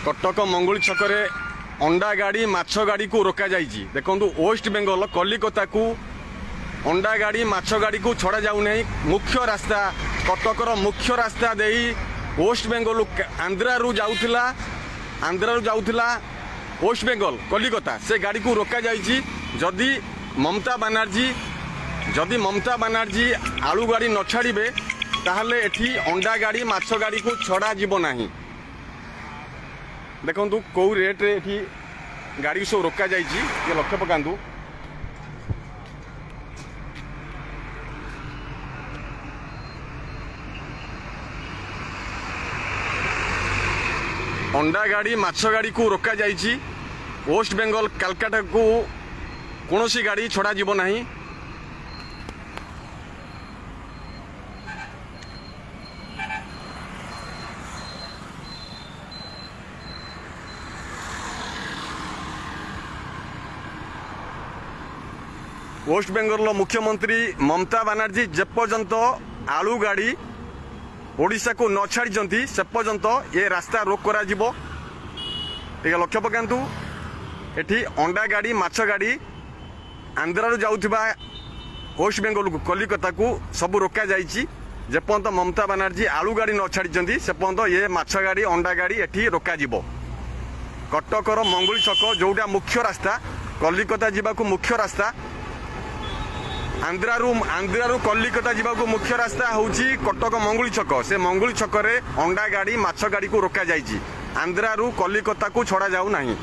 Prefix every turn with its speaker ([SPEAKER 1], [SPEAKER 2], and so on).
[SPEAKER 1] कटक मंगुल छकरे अंडा गाड़ी माछ गाड़ी को रोक जाइए। देखो वेस्ट बेंगल कलिकता को अंडा गाड़ी माछ गाड़ी को छड़ा जाऊ नहीं। मुख्य रास्ता कटकर मुख्य रास्ता दे वेस्ट बेंगल आंध्रा जाऊला वेस्ट बेंगल कलिकता से गाड़ी को रोक जाइए। जदि ममता बानार्जी आलू गाड़ी न छाड़े ताहले एठी अंडा गाड़ी माछ गाड़ी को छड़ा जीव नहीं। देखो कौ रेट रे गाड़ी सब रोक जाइए ये लक्ष्य पकातु। अंडा गाड़ी माछ गाड़ी को रोक जाइए। वेस्ट बेंगल कलकाता को कौन सी गाड़ी छड़ा जीव नहीं। वेस्ट बेंगल मुख्यमंत्री ममता बानार्जी जेपर्यंत आलू गाड़ी ओडिशा को न छाड़ी से पर्यंत ये रास्ता रोक करा जीवो। ठीक लक्ष्य पकातु एठी अंडा गाड़ी माछ गाड़ी आंध्रा जाऊथिबा वेस्ट बेंगल को कलिकता को सब रोका जाइए। जेपर्यंत ममता बानार्जी आलू गाड़ी न छाड़ी से पर्यंत ये माछ गाड़ी अंडा गाड़ी एठी रोका जीवो। कटकर मंगुल छक जोटा मुख्य रास्ता कलिकता जावाक मुख्य रास्ता आंध्रारू कलिकता जावाक मुख्य रास्ता होची कटक मंगुल छक। से मंगुल छकरे अंडा गाड़ी माछ गाड़ी को रोका जाइए। आंध्रारू कलिकता को छड़ा जाऊ नहीं।